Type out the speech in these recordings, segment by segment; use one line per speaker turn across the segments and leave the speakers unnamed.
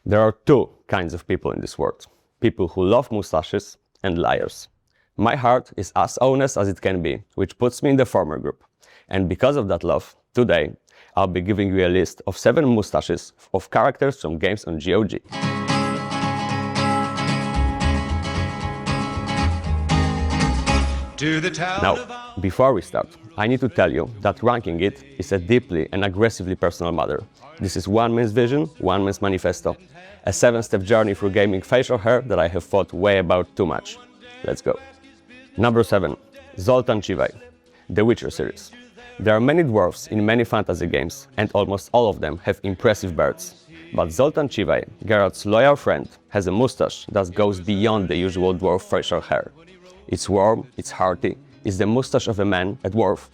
There are two kinds of people in this world. People who love moustaches and liars. My heart is as honest as it can be, which puts me in the former group. And because of that love, today I'll be giving you a list of 7 moustaches of characters from games on GOG. Now, before we start, I need to tell you that ranking it is a deeply and aggressively personal matter. This is one man's vision, one man's manifesto. A 7-step journey through gaming facial hair that I have thought way about too much. Let's go. Number 7. Zoltan Chivay, The Witcher series. There are many dwarves in many fantasy games, and almost all of them have impressive beards. But Zoltan Chivay, Geralt's loyal friend, has a moustache that goes beyond the usual dwarf facial hair. It's warm, it's hearty, it's the moustache of a man, a dwarf,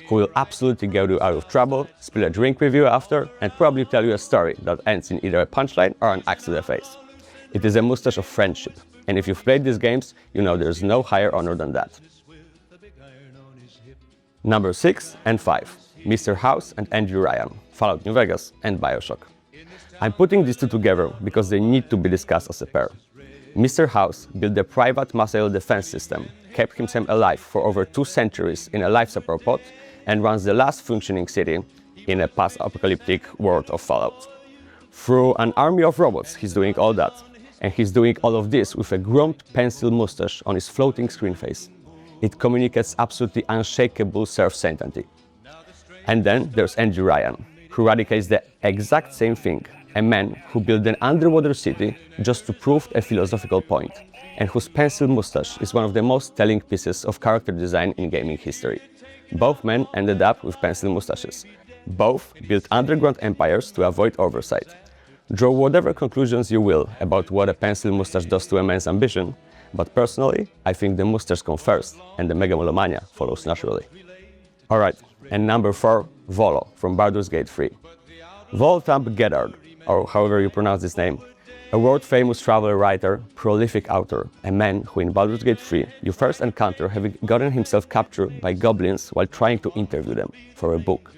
who will absolutely get you out of trouble, spill a drink with you after, and probably tell you a story that ends in either a punchline or an axe to the face. It is a moustache of friendship, and if you've played these games, you know there's no higher honor than that. Number 6 and 5. Mr. House and Andrew Ryan, Fallout New Vegas and BioShock. I'm putting these two together because they need to be discussed as a pair. Mr. House built a private missile defense system, kept himself alive for over 2 centuries in a life support pod, and runs the last functioning city in a post-apocalyptic world of Fallout. Through an army of robots, he's doing all that. And he's doing all of this with a groomed pencil moustache on his floating screen face. It communicates absolutely unshakable self-certainty. And then there's Andrew Ryan, who radicates the exact same thing. A man who built an underwater city just to prove a philosophical point, and whose pencil moustache is one of the most telling pieces of character design in gaming history. Both men ended up with pencil moustaches. Both built underground empires to avoid oversight. Draw whatever conclusions you will about what a pencil moustache does to a man's ambition, but personally, I think the moustache comes first, and the megalomania follows naturally. Alright, and number 4, Volo, from Baldur's Gate 3. Zoltan Chivay, or however you pronounce this name, a world-famous traveler writer, prolific author, a man who in Baldur's Gate 3 you first encounter having gotten himself captured by goblins while trying to interview them for a book.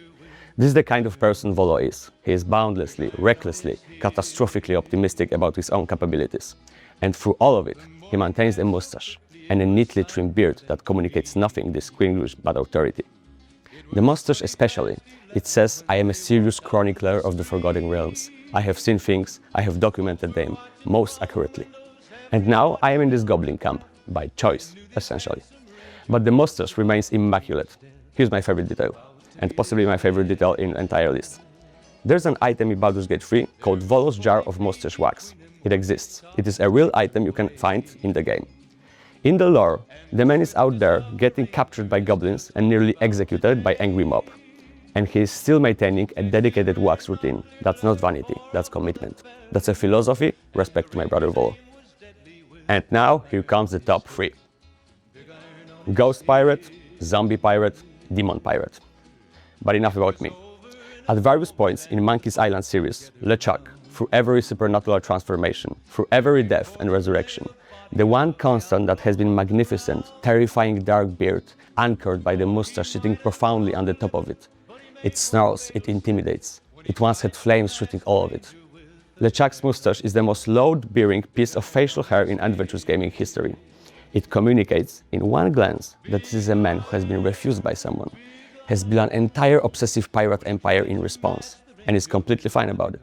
This is the kind of person Volo is. He is boundlessly, recklessly, catastrophically optimistic about his own capabilities. And through all of it, he maintains a moustache and a neatly trimmed beard that communicates nothing distinguished but authority. The moustache especially, it says, I am a serious chronicler of the Forgotten Realms. I have seen things, I have documented them most accurately. And now I am in this goblin camp, by choice, essentially. But the moustache remains immaculate. Here's my favorite detail, and possibly my favorite detail in the entire list. There's an item in Baldur's Gate 3 called Volo's Jar of Moustache Wax. It exists. It is a real item you can find in the game. In the lore, the man is out there getting captured by goblins and nearly executed by angry mob. And he is still maintaining a dedicated wax routine. That's not vanity, that's commitment. That's a philosophy, respect to my brother Volo. And now, here comes the top 3. Ghost Pirate, Zombie Pirate, Demon Pirate. But enough about me. At various points in Monkey's Island series, LeChuck, through every supernatural transformation, through every death and resurrection, the one constant that has been magnificent, terrifying dark beard, anchored by the moustache sitting profoundly on the top of it. It snarls, it intimidates. It once had flames shooting all of it. LeChuck's moustache is the most load-bearing piece of facial hair in adventurous gaming history. It communicates, in one glance, that this is a man who has been refused by someone, has built an entire obsessive pirate empire in response, and is completely fine about it.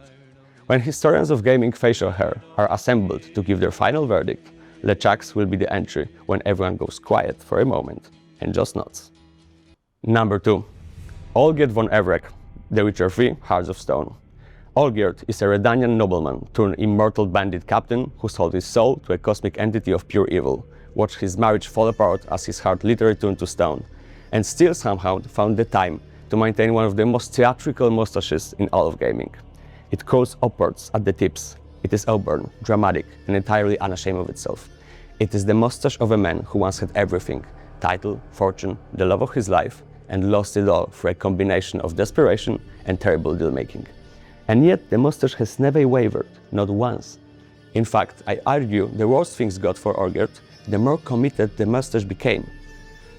When historians of gaming facial hair are assembled to give their final verdict, LeChuck's will be the entry when everyone goes quiet for a moment and just nods. Number 2. Olgierd von Everec, The Witcher 3, Hearts of Stone. Olgierd is a Redanian nobleman turned immortal bandit captain who sold his soul to a cosmic entity of pure evil, watched his marriage fall apart as his heart literally turned to stone, and still somehow found the time to maintain one of the most theatrical moustaches in all of gaming. It curls upwards at the tips. It is auburn, dramatic, and entirely unashamed of itself. It is the moustache of a man who once had everything: title, fortune, the love of his life, and lost it all through a combination of desperation and terrible deal-making. And yet the moustache has never wavered, not once. In fact, I argue the worse things got for Olgierd, the more committed the moustache became.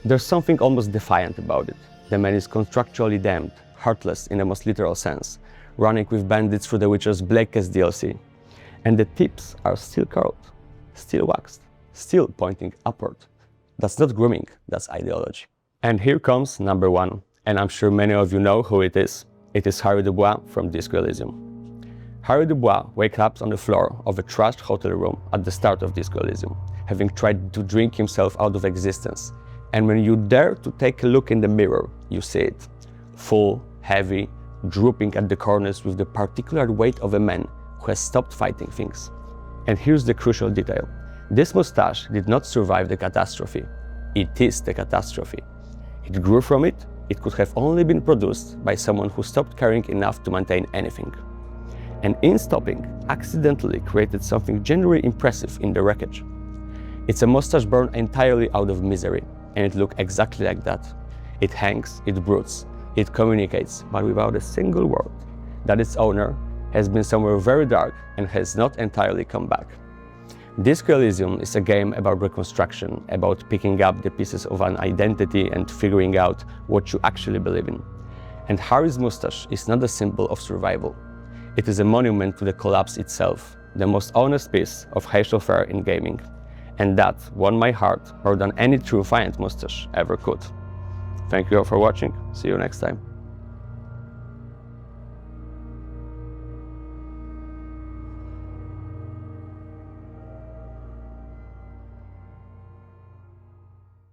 There's something almost defiant about it. The man is contractually damned, heartless in the most literal sense, running with bandits through The Witcher's blackest DLC. And the tips are still curled, still waxed, still pointing upward. That's not grooming, that's ideology. And here comes number one, and I'm sure many of you know who it is. It is Harry Dubois from Disco Elysium. Harry Dubois wakes up on the floor of a trashed hotel room at the start of Disco Elysium, having tried to drink himself out of existence. And when you dare to take a look in the mirror, you see it. Full, heavy, drooping at the corners with the particular weight of a man who has stopped fighting things. And here's the crucial detail. This moustache did not survive the catastrophe. It is the catastrophe. It grew from it. It could have only been produced by someone who stopped caring enough to maintain anything. And in stopping, accidentally created something genuinely impressive in the wreckage. It's a moustache born entirely out of misery, and it looks exactly like that. It hangs, it broods, it communicates, but without a single word, that its owner has been somewhere very dark and has not entirely come back. Disco Elysium is a game about reconstruction, about picking up the pieces of an identity and figuring out what you actually believe in. And Harry's moustache is not a symbol of survival. It is a monument to the collapse itself, the most honest piece of racial fair in gaming. And that won my heart more than any true defiant moustache ever could. Thank you all for watching. See you next time.